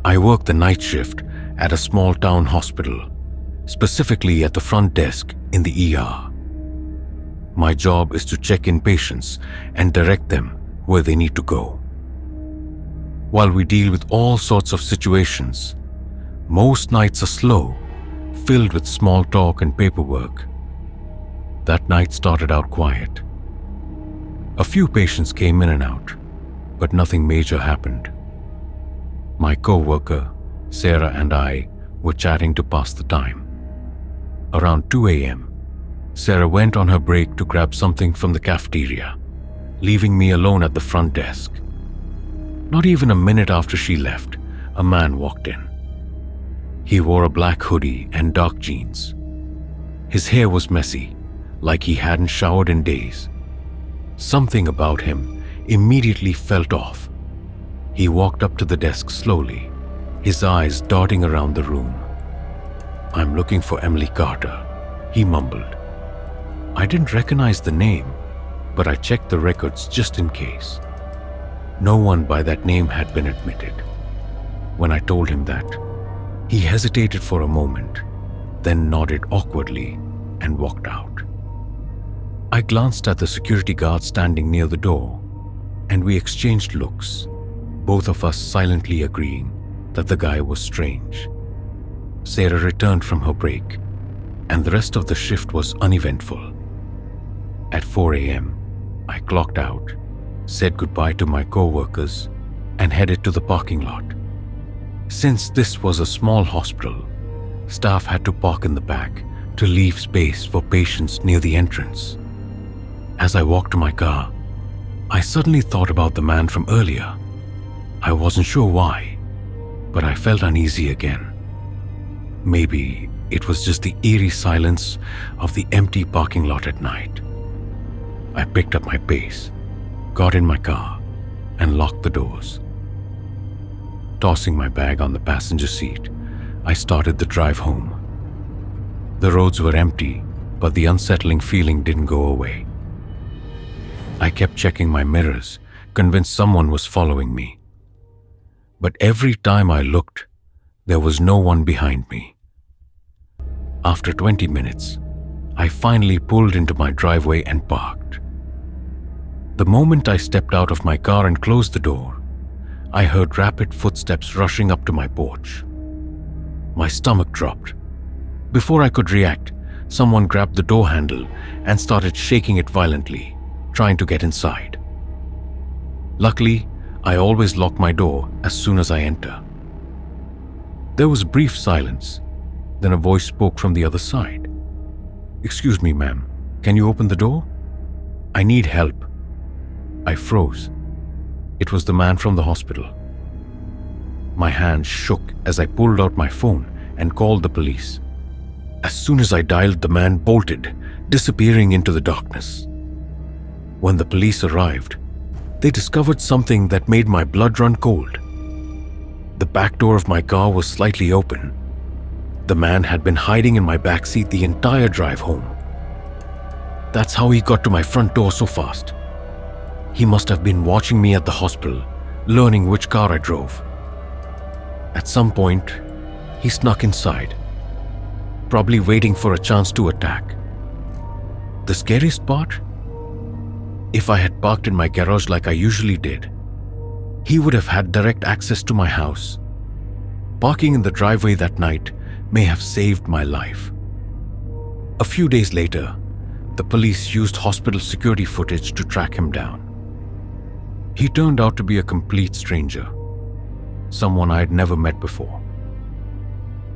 I work the night shift at a small town hospital, specifically at the front desk in the ER. My job is to check in patients and direct them where they need to go. While we deal with all sorts of situations, most nights are slow, filled with small talk and paperwork. That night started out quiet. A few patients came in and out, but nothing major happened. My co-worker, Sarah, and I were chatting to pass the time. Around 2 a.m., Sarah went on her break to grab something from the cafeteria, leaving me alone at the front desk. Not even a minute after she left, a man walked in. He wore a black hoodie and dark jeans. His hair was messy, like he hadn't showered in days. Something about him immediately felt off. He walked up to the desk slowly, his eyes darting around the room. "I'm looking for Emily Carter," he mumbled. I didn't recognize the name, but I checked the records just in case. No one by that name had been admitted. When I told him that, he hesitated for a moment, then nodded awkwardly and walked out. I glanced at the security guard standing near the door, and we exchanged looks, both of us silently agreeing that the guy was strange. Sarah returned from her break, and the rest of the shift was uneventful. At 4 a.m., I clocked out, said goodbye to my co-workers, and headed to the parking lot. Since this was a small hospital, staff had to park in the back to leave space for patients near the entrance. As I walked to my car, I suddenly thought about the man from earlier. I wasn't sure why, but I felt uneasy again. Maybe it was just the eerie silence of the empty parking lot at night. I picked up my pace, got in my car, and locked the doors. Tossing my bag on the passenger seat, I started the drive home. The roads were empty, but the unsettling feeling didn't go away. I kept checking my mirrors, convinced someone was following me. But every time I looked, there was no one behind me. After 20 minutes, I finally pulled into my driveway and parked. The moment I stepped out of my car and closed the door, I heard rapid footsteps rushing up to my porch. My stomach dropped. Before I could react, someone grabbed the door handle and started shaking it violently, trying to get inside. Luckily, I always lock my door as soon as I enter. There was brief silence, then a voice spoke from the other side. "Excuse me, ma'am, can you open the door? I need help." I froze. It was the man from the hospital. My hand shook as I pulled out my phone and called the police. As soon as I dialed, the man bolted, disappearing into the darkness. When the police arrived, they discovered something that made my blood run cold. The back door of my car was slightly open. The man had been hiding in my backseat the entire drive home. That's how he got to my front door so fast. He must have been watching me at the hospital, learning which car I drove. At some point, he snuck inside, probably waiting for a chance to attack. The scariest part? If I had parked in my garage like I usually did, he would have had direct access to my house. Parking in the driveway that night may have saved my life. A few days later, the police used hospital security footage to track him down. He turned out to be a complete stranger, someone I had never met before.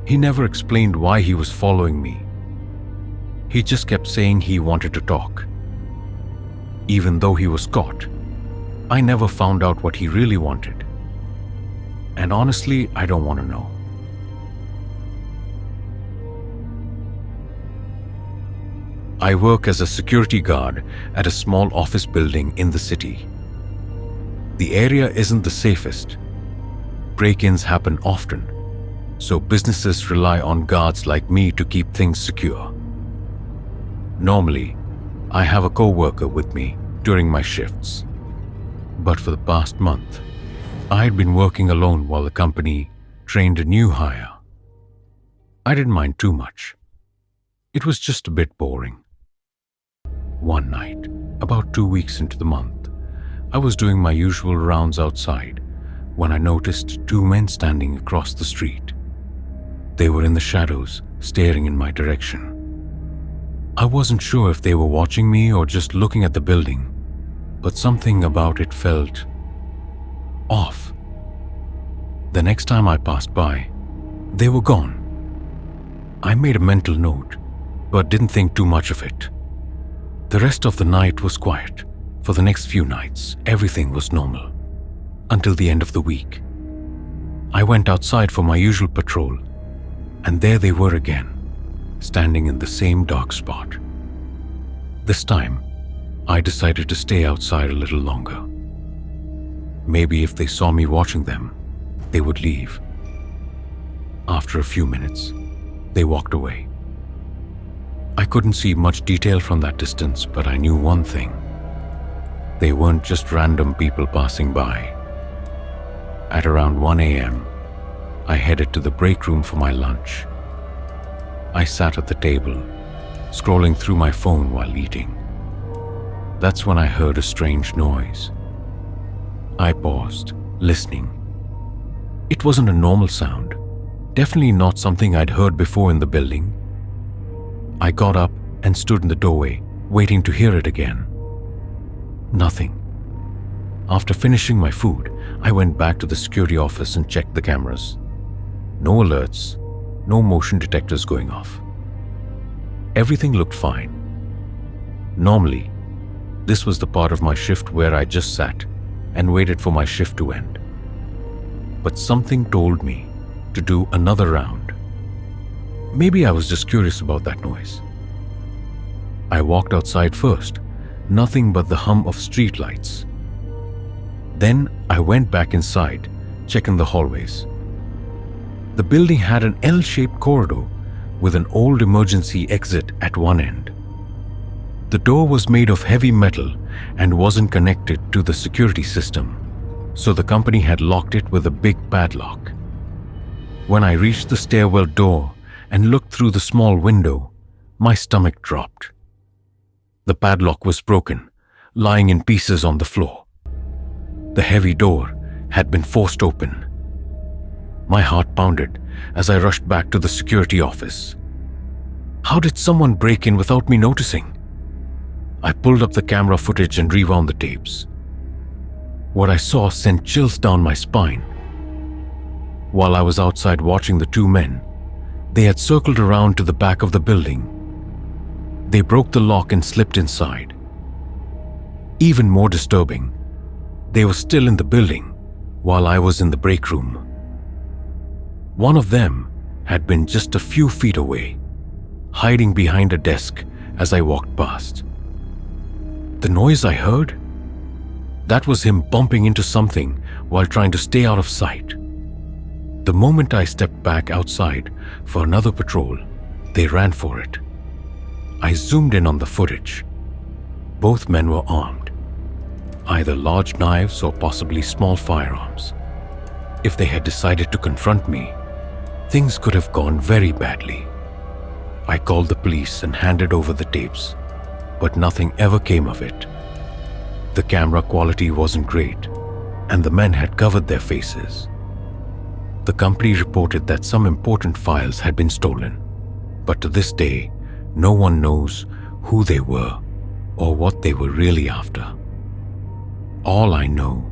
He never explained why he was following me. He just kept saying he wanted to talk. Even though he was caught, I never found out what he really wanted. And honestly, I don't want to know. I work as a security guard at a small office building in the city. The area isn't the safest. Break-ins happen often, so businesses rely on guards like me to keep things secure. Normally, I have a co-worker with me during my shifts. But for the past month, I had been working alone while the company trained a new hire. I didn't mind too much. It was just a bit boring. One night, about 2 weeks into the month, I was doing my usual rounds outside when I noticed two men standing across the street. They were in the shadows, staring in my direction. I wasn't sure if they were watching me or just looking at the building, but something about it felt off. The next time I passed by, they were gone. I made a mental note, but didn't think too much of it. The rest of the night was quiet. For the next few nights, everything was normal. Until the end of the week. I went outside for my usual patrol, and there they were again, standing in the same dark spot. This time, I decided to stay outside a little longer. Maybe if they saw me watching them, they would leave. After a few minutes, they walked away. I couldn't see much detail from that distance, but I knew one thing. They weren't just random people passing by. At around 1 a.m., I headed to the break room for my lunch. I sat at the table, scrolling through my phone while eating. That's when I heard a strange noise. I paused, listening. It wasn't a normal sound, definitely not something I'd heard before in the building. I got up and stood in the doorway, waiting to hear it again. Nothing. After finishing my food, I went back to the security office and checked the cameras. No alerts, no motion detectors going off. Everything looked fine. Normally, this was the part of my shift where I just sat and waited for my shift to end. But something told me to do another round. Maybe I was just curious about that noise. I walked outside first, nothing but the hum of streetlights. Then I went back inside, checking the hallways. The building had an L-shaped corridor with an old emergency exit at one end. The door was made of heavy metal and wasn't connected to the security system, so the company had locked it with a big padlock. When I reached the stairwell door and looked through the small window, my stomach dropped. The padlock was broken, lying in pieces on the floor. The heavy door had been forced open. My heart pounded as I rushed back to the security office. How did someone break in without me noticing? I pulled up the camera footage and rewound the tapes. What I saw sent chills down my spine. While I was outside watching the two men, they had circled around to the back of the building. They broke the lock and slipped inside. Even more disturbing, they were still in the building while I was in the break room. One of them had been just a few feet away, hiding behind a desk as I walked past. The noise I heard? That was him bumping into something while trying to stay out of sight. The moment I stepped back outside for another patrol, they ran for it. I zoomed in on the footage. Both men were armed, either large knives or possibly small firearms. If they had decided to confront me, things could have gone very badly. I called the police and handed over the tapes, but nothing ever came of it. The camera quality wasn't great, and the men had covered their faces. The company reported that some important files had been stolen, but to this day, no one knows who they were or what they were really after. All I know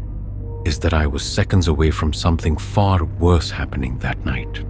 is that I was seconds away from something far worse happening that night.